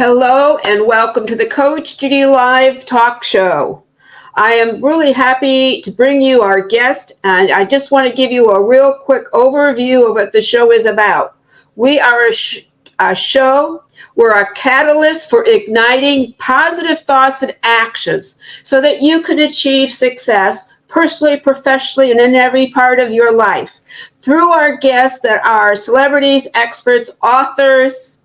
Hello and welcome to the Coach Judy Live Talk Show. I am really happy to bring you our guest, and I just want to give you a real quick overview of what the show is about. We are a show. We're a catalyst for igniting positive thoughts and actions so that you can achieve success personally, professionally, and in every part of your life. Through our guests that are celebrities, experts, authors,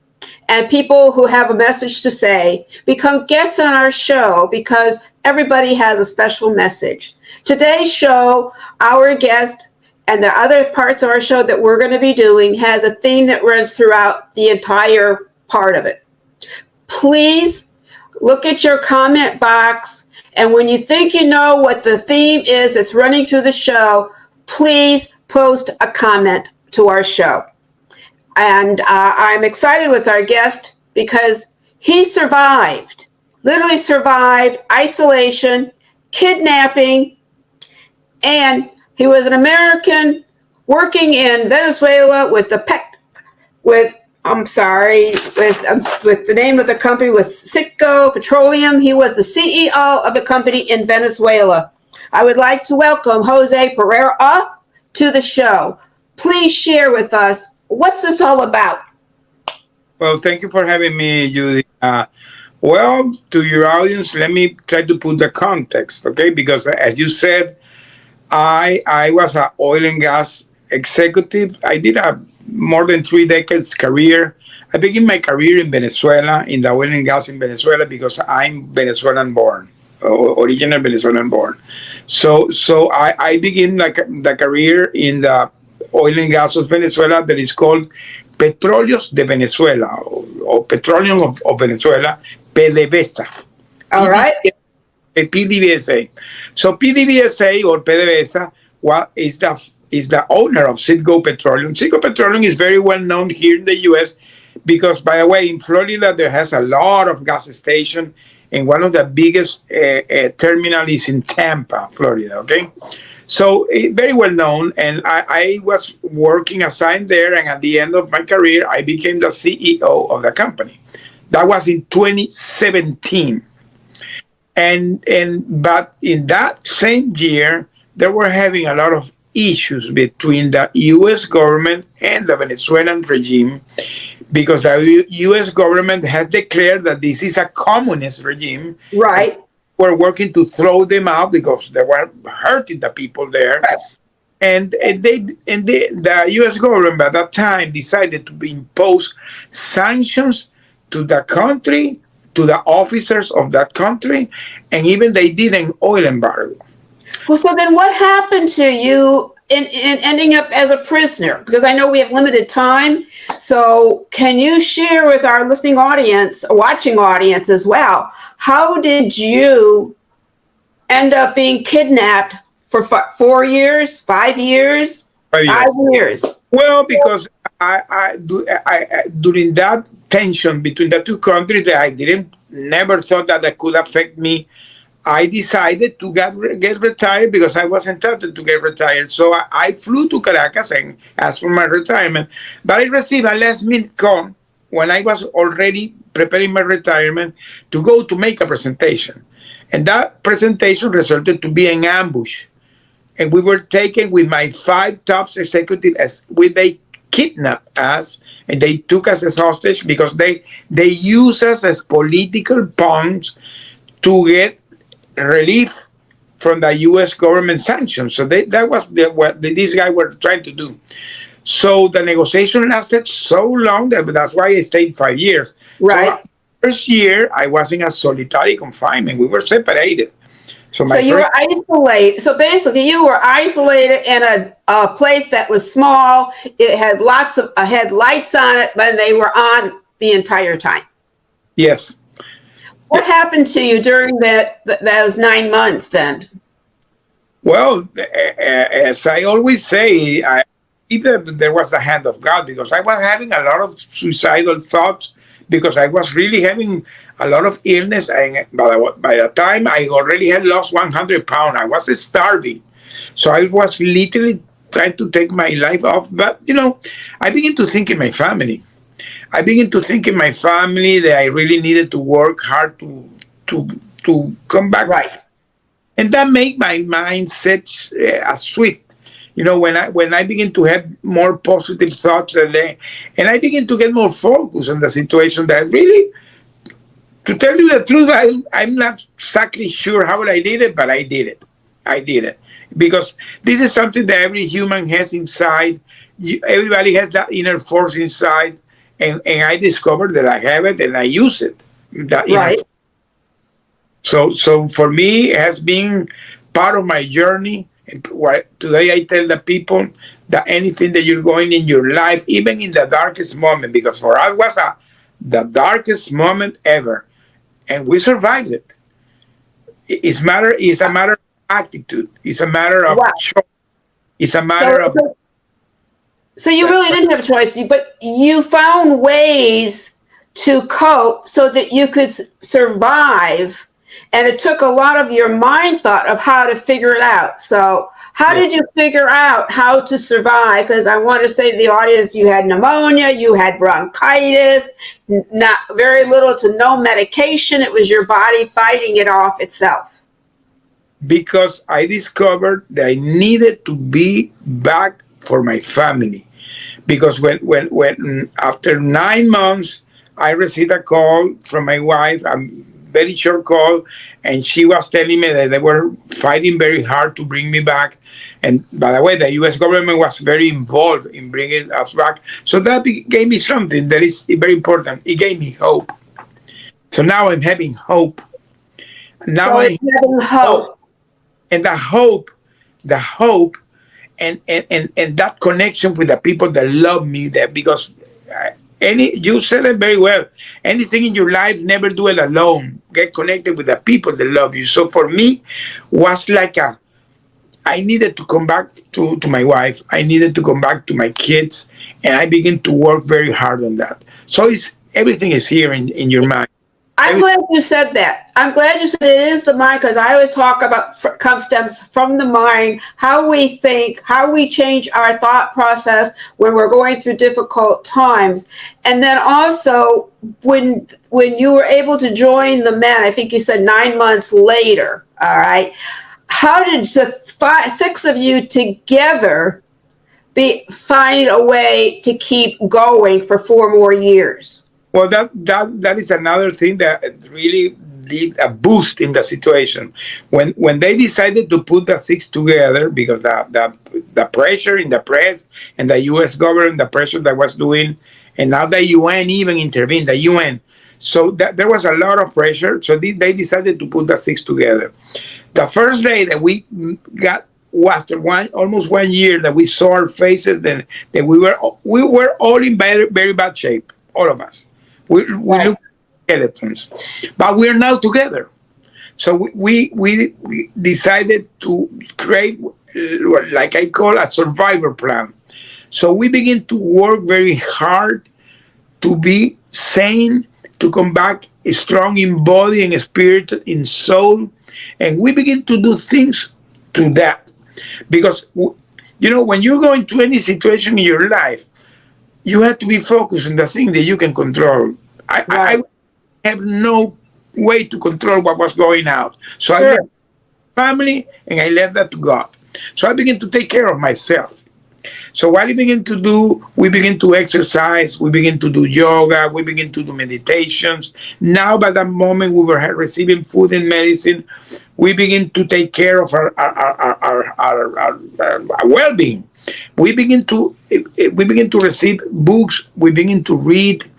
and people who have a message to say, become guests on our show because everybody has a special message. Today's show, our guest, and the other parts of our show that we're going to be doing has a theme that runs throughout the entire part of it. Please look at your comment box, and when you think you know what the theme is that's running through the show, please post a comment to our show. And I'm excited with our guest because he survived, literally survived isolation, kidnapping, and he was an American working in Venezuela with the name of the company was Citgo Petroleum. He was the CEO of the company in Venezuela. I would like to welcome Jose Pereira to the show. Please share with us, what's this all about? Well, thank you for having me, Judy. Well, to your audience, let me try to put the context, okay? Because as you said, I was an oil and gas executive. I did a more than 3 decades career. I began my career in Venezuela, in the oil and gas in Venezuela, because I'm Venezuelan born, original Venezuelan born. So I began the career in the oil and gas of Venezuela that is called Petróleos de Venezuela, or Petroleum of Venezuela, PDVSA. All right. PDVSA. So PDVSA or PDVSA is the owner of Citgo Petroleum. Citgo Petroleum is very well known here in the U.S. because, by the way, in Florida there has a lot of gas stations, and one of the biggest terminal is in Tampa, Florida. Okay. So very well known, and I was working assigned there, and at the end of my career, I became the CEO of the company. That was in 2017. But in that same year, they were having a lot of issues between the U.S. government and the Venezuelan regime, because the U.S. government has declared that this is a communist regime. Right. Were working to throw them out because they were hurting the people there. Right. And the U.S. government at that time decided to impose sanctions to the country, to the officers of that country, and even they did an oil embargo. Well, so then what happened to you in ending up as a prisoner? Because I know we have limited time. So can you share with our listening audience, watching audience as well, how did you end up being kidnapped for 4 years, 5 years? 5 years. Well, because I during that tension between the two countries, I never thought that could affect me. I decided to get retired because I was entitled to get retired. So I flew to Caracas and asked for my retirement. But I received a last-minute call when I was already preparing my retirement to go to make a presentation. And that presentation resulted to be an ambush. And we were taken with my 5 top executives. They kidnapped us and they took us as hostage because they used us as political pawns to get relief from the U.S. government sanctions. So that was what these guys were trying to do. So the negotiation lasted so long that's why I stayed 5 years. Right. So first year, I was in a solitary confinement. We were separated. So you were isolated. So basically, you were isolated in a place that was small. It had had lights on it, but they were on the entire time. Yes. What happened to you during those 9 months then? Well, as I always say, I believe that there was a hand of God, because I was having a lot of suicidal thoughts, because I was really having a lot of illness. And by the time I already had lost 100 pounds, I was starving. So I was literally trying to take my life off. But, I began to think in my family. I began to think in my family that I really needed to work hard to come back, Right. and that made my mindset swift. When I begin to have more positive thoughts, and I begin to get more focus on the situation that really, to tell you the truth, I'm not exactly sure how I did it, but I did it. I did it because this is something that every human has inside. Everybody has that inner force inside, and I discovered that I have it and I use it. That inner Right. force. So for me, it has been part of my journey. Today I tell the people that anything that you're going in your life, even in the darkest moment, because for us was the darkest moment ever, and we survived it. It's a matter of attitude. It's a matter of Wow. choice. It's a matter of. So you really didn't have a choice, but you found ways to cope so that you could survive. And it took a lot of your mind thought of how to figure it out. So how did you figure out how to survive? Because I want to say to the audience, you had pneumonia, you had bronchitis, not very little to no medication. It was your body fighting it off itself. Because I discovered that I needed to be back for my family. Because when after 9 months, I received a call from my wife, a very short call, and she was telling me that they were fighting very hard to bring me back. And by the way, the U.S. government was very involved in bringing us back. So that gave me something that is very important. It gave me hope. So now I'm having hope. Now So I'm it's having hope. And the hope and that connection with the people that love me, that because you said it very well, anything in your life, never do it alone. Get connected with the people that love you. So for me, was like I needed to come back to my wife. I needed to come back to my kids, and I began to work very hard on that. So everything is here in your mind. I'm glad you said that. I'm glad you said it is the mind, because I always talk about stems from the mind, how we think, how we change our thought process when we're going through difficult times. And then also when you were able to join the men, I think you said 9 months later, all right, how did the 6 of you together find a way to keep going for 4 more years? Well, that is another thing that really did a boost in the situation. When they decided to put the 6 together, because the pressure in the press and the U.S. government, the pressure that was doing, and now the UN even intervened, the UN. So there was a lot of pressure. So they decided to put the 6 together. The first day that we got, after almost 1 year that we saw our faces, then we were all in very, very bad shape, all of us. We look skeletons, but we are now together. So we decided to create, like I call, a survivor plan. So we begin to work very hard to be sane, to come back strong in body and spirit, in soul, and we begin to do things to that. Because when you're going to any situation in your life, you have to be focused on the thing that you can control. I have no way to control what was going out. So I left family and I left that to God. So I began to take care of myself. So what we begin to do, we begin to exercise, we begin to do yoga, we begin to do meditations. Now, by that moment, we were receiving food and medicine. We begin to take care of our well-being. We begin to receive books. We begin to read.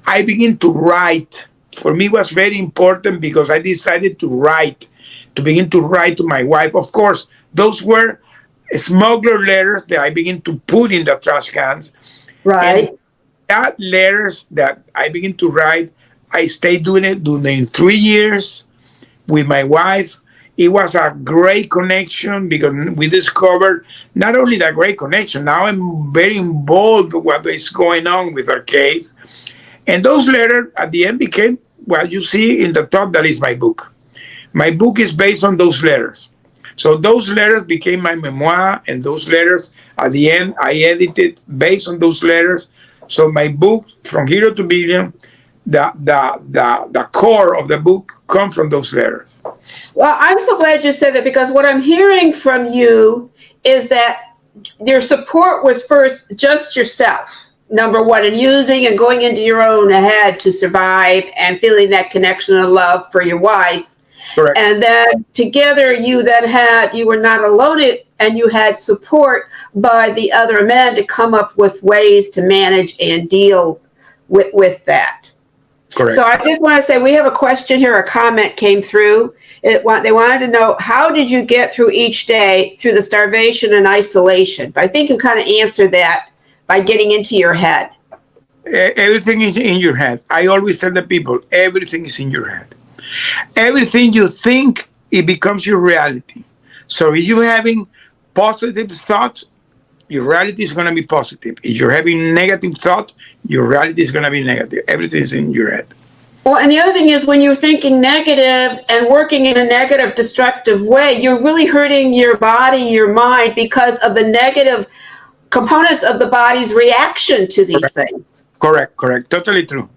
I begin to write. For me, it was very important because I decided to write, to begin to write to my wife. Of course, those were smuggler letters that I begin to put in the trash cans. Right. And that letters that I begin to write, I stayed doing it during 3 years with my wife. It was a great connection because we discovered not only that great connection, now I'm very involved with what is going on with our case. And those letters at the end became what you see in the top, that is my book. My book is based on those letters. So those letters became my memoir, and those letters at the end I edited based on those letters. So my book, From Hero to Billion, the core of the book comes from those letters. Well, I'm so glad you said that, because what I'm hearing from you is that your support was first just yourself, number one, and using and going into your own head to survive and feeling that connection and love for your wife. Correct. And then together you were not alone, and you had support by the other men to come up with ways to manage and deal with that. Correct. So I just want to say, we have a question here, a comment came through. They wanted to know, how did you get through each day through the starvation and isolation? But I think you kind of answered that by getting into your head. Everything is in your head. I always tell the people, everything is in your head. Everything you think, it becomes your reality. So if you're having positive thoughts, your reality is going to be positive. If you're having negative thoughts, your reality is going to be negative. Everything is in your head. Well, and the other thing is, when you're thinking negative and working in a negative, destructive way, you're really hurting your body, your mind, because of the negative components of the body's reaction to these things. Correct. Totally true.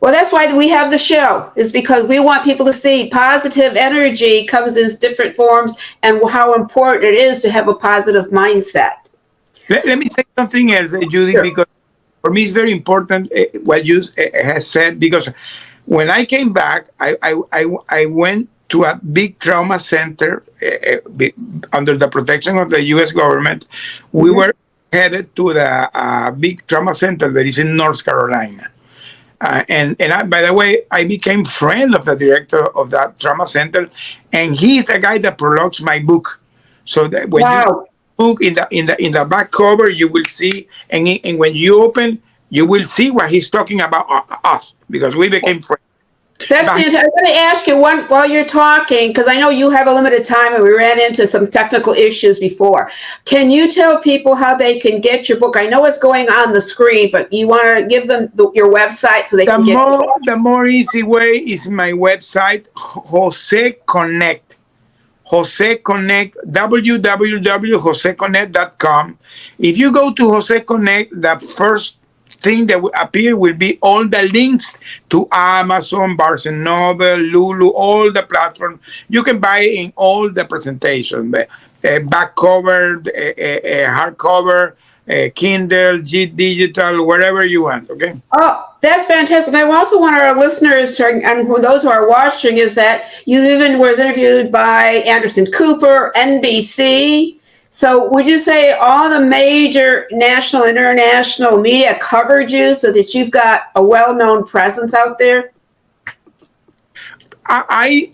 Well, that's why we have the show, is because we want people to see positive energy comes in different forms, and how important it is to have a positive mindset. Let me say something else, Judy, Sure. because for me it's very important what you has said, because when I came back, I went to a big trauma center under the protection of the U.S. government. We were headed to the big trauma center that is in North Carolina. And by the way, I became friend of the director of that trauma center, and he's the guy that prologues my book. So that when you book in the back cover, you will see, and when you open, you will see what he's talking about us, because we became friends. That's fantastic. I'm going to ask you one while you're talking, because I know you have a limited time and we ran into some technical issues before. Can you tell people how they can get your book? I know it's going on the screen, but you want to give them your website so they can get it? The more easy way is my website, Jose Connect. Jose Connect, www.joseconnect.com. If you go to Jose Connect, the first thing that will appear will be all the links to Amazon, Barnes & Noble, Lulu, all the platforms. You can buy in all the presentation, back cover, hardcover, Kindle, Digital, wherever you want, okay? Oh, that's fantastic. I also want our listeners to, and those who are watching, is that you even was interviewed by Anderson Cooper, NBC. So would you say all the major national and international media covered you, so that you've got a well-known presence out there? I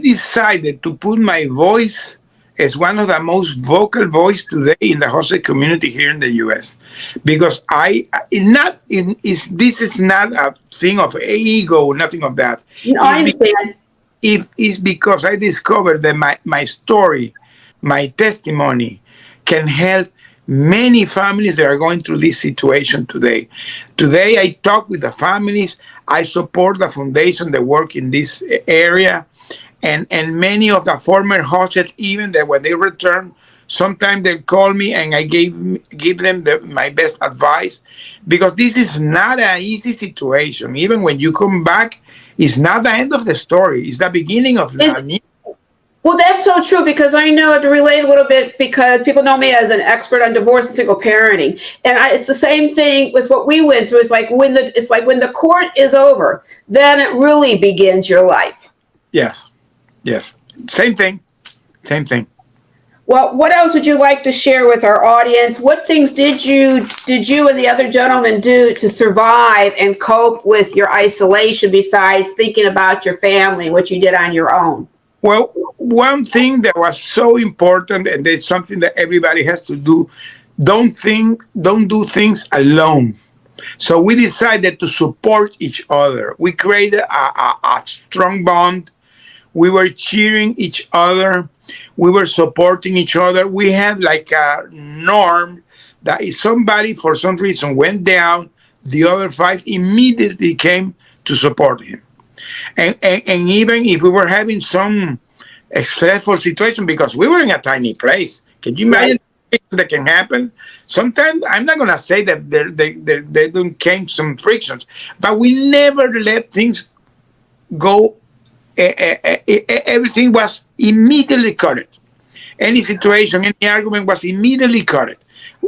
decided to put my voice as one of the most vocal voice today in the Jose community here in the U.S. Because this is not a thing of ego, nothing of that. No, I understand. It's because I discovered that my story, my testimony, can help many families that are going through this situation today. Today, I talk with the families. I support the foundation that work in this area. And many of the former hostages, even that when they return, sometimes they call me and I give them my best advice, because this is not an easy situation. Even when you come back, it's not the end of the story. It's the beginning of the new. Well, that's so true, because I know, to relate a little bit, because people know me as an expert on divorce and single parenting, and it's the same thing with what we went through. It's like when the court is over, then it really begins your life. Yes, same thing. Well, what else would you like to share with our audience? What things did you and the other gentlemen do to survive and cope with your isolation, besides thinking about your family, what you did on your own? Well, one thing that was so important, and it's something that everybody has to do, don't do things alone. So we decided to support each other. We created a strong bond. We were cheering each other. We were supporting each other. We have like a norm that if somebody for some reason went down, the other 5 immediately came to support him. And even if we were having some stressful situation, because we were in a tiny place. Can you imagine that can happen. Sometimes I'm not gonna say that they don't came some frictions, but we never let things go. Everything was immediately cut. Any situation, any argument was immediately cut.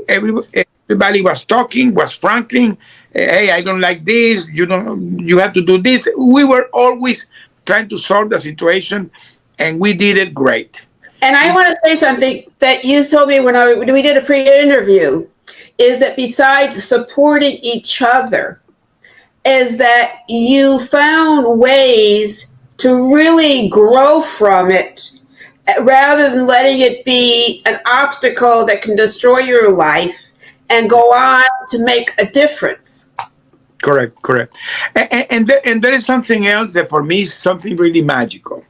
Everybody was talking, was franking. Hey, I don't like this. You have to do this. We were always trying to solve the situation, and we did it great. And I want to say something that you told me when we did a pre-interview, is that besides supporting each other, is that you found ways to really grow from it rather than letting it be an obstacle that can destroy your life and go on to make a difference. Correct. And there is something else that for me is something really magical.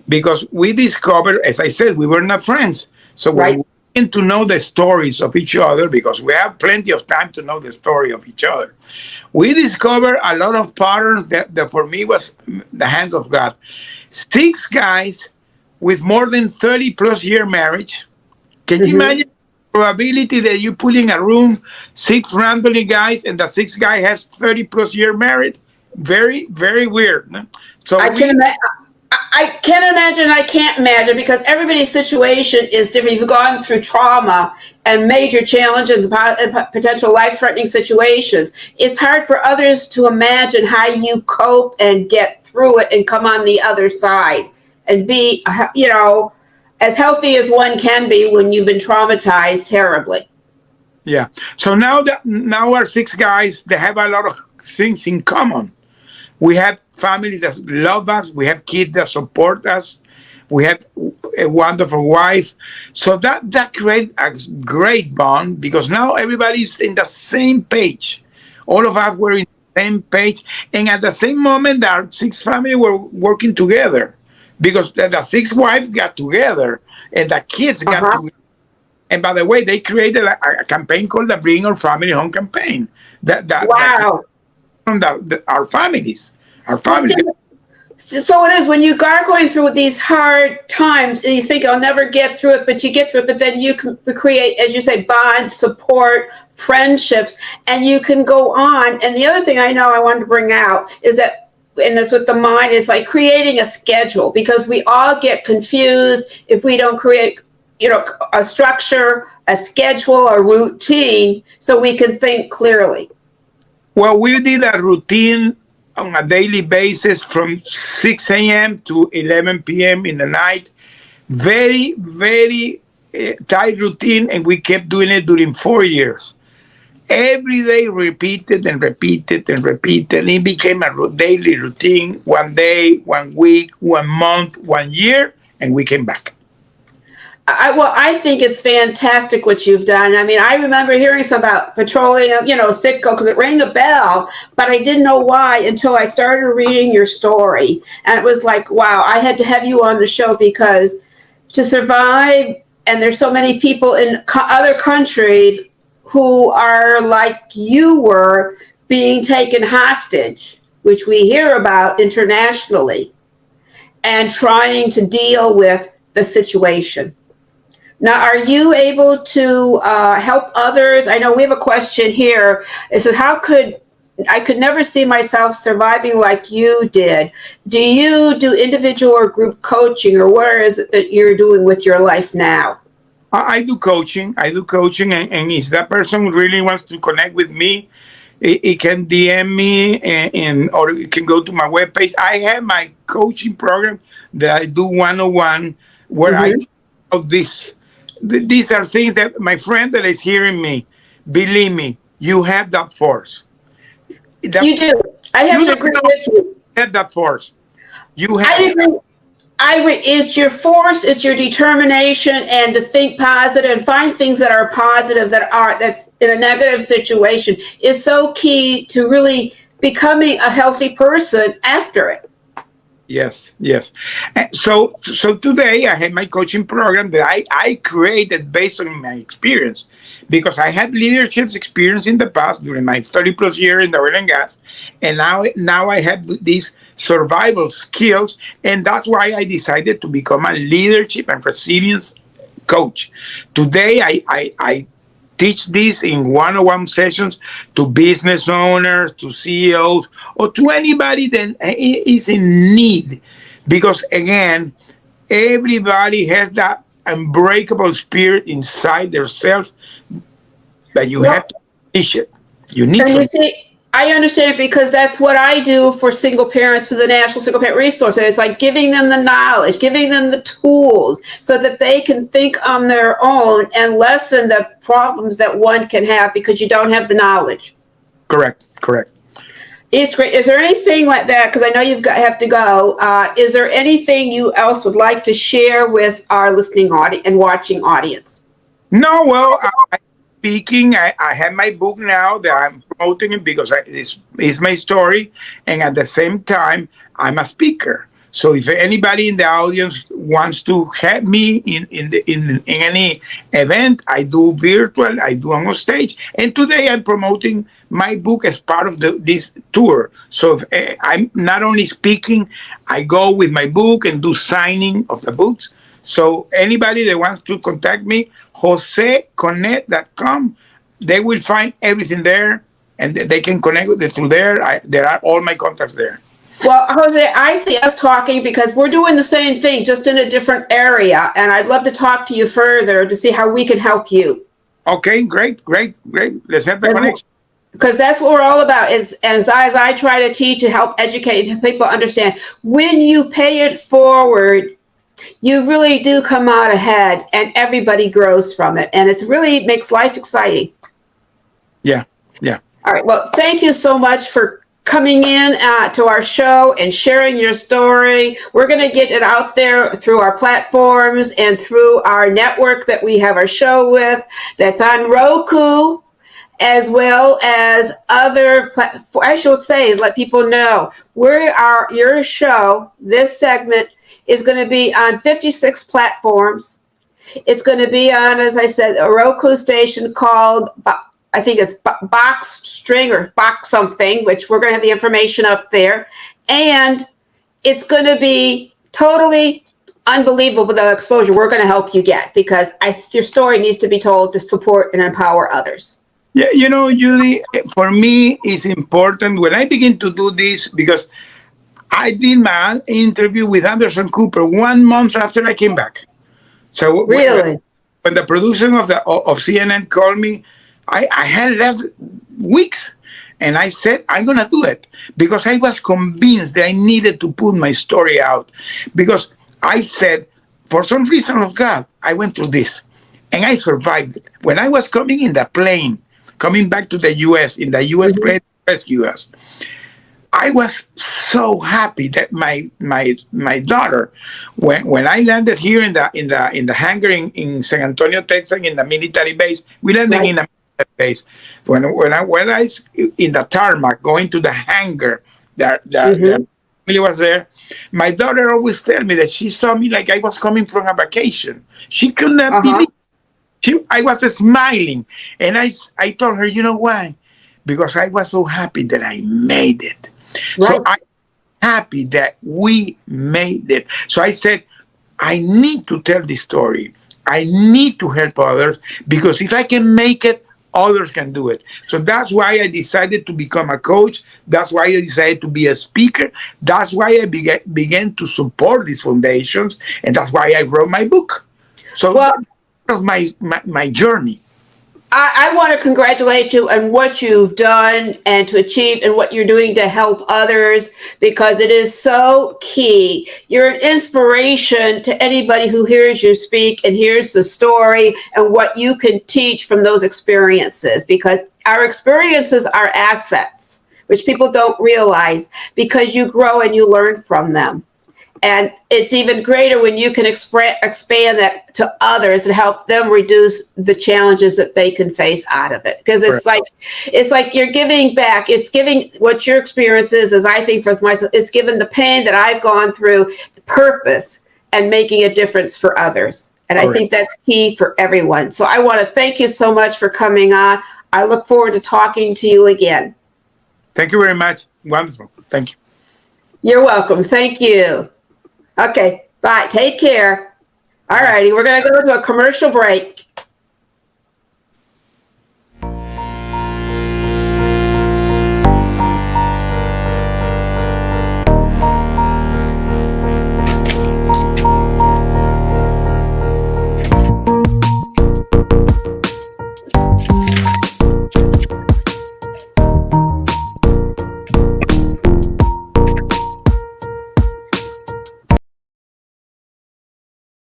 Because we discovered, as I said, we were not friends. So right. we begin to know the stories of each other because we have plenty of time to know the story of each other. We discovered a lot of patterns that for me was the hands of God. 6 guys with more than 30 plus year marriage. Can you imagine the probability that you put in a room 6 randomly guys and the 6th guy has 30 plus year marriage? Very, very weird. No? So I can't imagine because everybody's situation is different. You've gone through trauma and major challenges and potential life-threatening situations. It's hard for others to imagine how you cope and get through it and come on the other side and be, as healthy as one can be when you've been traumatized terribly. Yeah. So now our 6 guys, they have a lot of things in common. We have families that love us. We have kids that support us. We have a wonderful wife. So that creates a great bond because now everybody's in the same page. All of us were in the same page. And at the same moment, our 6 families were working together because the 6 wives got together and the kids got together. And by the way, they created a campaign called the Bring Our Family Home campaign. Wow. From our families. So it is when you are going through these hard times and you think I'll never get through it, but you get through it, but then you can create, as you say, bonds, support, friendships, and you can go on. And the other thing I know I wanted to bring out is that, and that's with the mind, is like creating a schedule because we all get confused if we don't create a structure, a schedule, a routine so we can think clearly. Well, we did a routine on a daily basis from 6 a.m. to 11 p.m. in the night. Very, very tight routine, and we kept doing it during 4 years. Every day repeated and repeated and repeated. It became a daily routine, 1 day, 1 week, 1 month, 1 year, and we came back. I think it's fantastic what you've done. I mean, I remember hearing some about petroleum, Citgo, because it rang a bell, but I didn't know why until I started reading your story. And it was like, wow, I had to have you on the show because to survive, and there's so many people in other countries who are like you were being taken hostage, which we hear about internationally, and trying to deal with the situation. Now, are you able to help others? I know we have a question here. It says, I could never see myself surviving like you did. Do you do individual or group coaching, or what is it that you're doing with your life now? I do coaching. And if that person really wants to connect with me, it can DM me or you can go to my webpage. I have my coaching program that I do 101 where I do this. These are things that my friend that is hearing me, believe me, you have that force. You do. I have to agree with you. You have that force. You have. I agree. It's your force, it's your determination, and to think positive and find things that are positive that's in a negative situation is so key to really becoming a healthy person after it. Yes. So today I had my coaching program that I created based on my experience because I had leadership experience in the past during my 30 plus years in the oil and gas. And now I have these survival skills. And that's why I decided to become a leadership and resilience coach. Today, I teach this in one-on-one sessions to business owners, to CEOs, or to anybody that is in need. Because again, everybody has that unbreakable spirit inside themselves that you have to teach it. You need And you to. see, I understand it because that's what I do for single parents for the National Single Parent Resource. It's like giving them the knowledge, giving them the tools so that they can think on their own and lessen the problems that one can have because you don't have the knowledge. Correct. It's great. Is there anything like that? Because I know have to go. Is there anything you else would like to share with our listening audience and watching audience? No, well, speaking, I have my book now that I'm promoting it because it's my story, and at the same time, I'm a speaker. So if anybody in the audience wants to help me in any event, I do virtual, I do on stage, and today I'm promoting my book as part of this tour. So if, I'm not only speaking, I go with my book and do signing of the books. So anybody that wants to contact me, joseconnect.com, they will find everything there, and they can connect with it through there. There are all my contacts there. Well, Jose, I see us talking because we're doing the same thing, just in a different area. And I'd love to talk to you further to see how we can help you. Okay, great. Let's have the connection. Because that's what we're all about, is as I try to teach and help educate people understand, when you pay it forward, you really do come out ahead and everybody grows from it. And it's really makes life exciting. Yeah. All right. Well, thank you so much for coming in to our show and sharing your story. We're going to get it out there through our platforms and through our network that we have our show with, that's on Roku, as well as other I should say, let people know your show, this segment is going to be on 56 platforms. It's going to be on, as I said, a Roku station called, I think it's Box String or Box something, which we're going to have the information up there. And it's going to be totally unbelievable, the exposure we're going to help you get, because your story needs to be told to support and empower others. Yeah, Judy, for me, it's important when I begin to do this, because I did my interview with Anderson Cooper 1 month after I came back. So really, when the production of CNN called me, I had left weeks, and I said, I'm going to do it, because I was convinced that I needed to put my story out, because I said, for some reason of God, I went through this, and I survived it. When I was coming in the plane, coming back to the U.S., in the U.S. plane to rescue us, I was so happy that my daughter, when I landed here in the hangar in San Antonio, Texas, in the military base, we landed in a military base. When I in the tarmac going to the hangar, that family was there. My daughter always tell me that she saw me like I was coming from a vacation. She could not believe. I was smiling, and I told her, you know why? Because I was so happy that I made it. Right. So I'm happy that we made it. So I said, I need to tell this story. I need to help others, because if I can make it, others can do it. So that's why I decided to become a coach. That's why I decided to be a speaker. That's why I began to support these foundations. And that's why I wrote my book. So that's part of my journey. I want to congratulate you on what you've done and to achieve and what you're doing to help others, because it is so key. You're an inspiration to anybody who hears you speak and hears the story and what you can teach from those experiences, because our experiences are assets, which people don't realize, because you grow and you learn from them. And it's even greater when you can expand that to others and help them reduce the challenges that they can face out of it. Because it's like you're giving back. It's giving what your experience is, as I think for myself, it's given the pain that I've gone through, the purpose, and making a difference for others. And I think that's key for everyone. So I want to thank you so much for coming on. I look forward to talking to you again. Thank you very much. Wonderful. Thank you. You're welcome. Thank you. Okay, bye. Take care. All righty, we're going to go to a commercial break.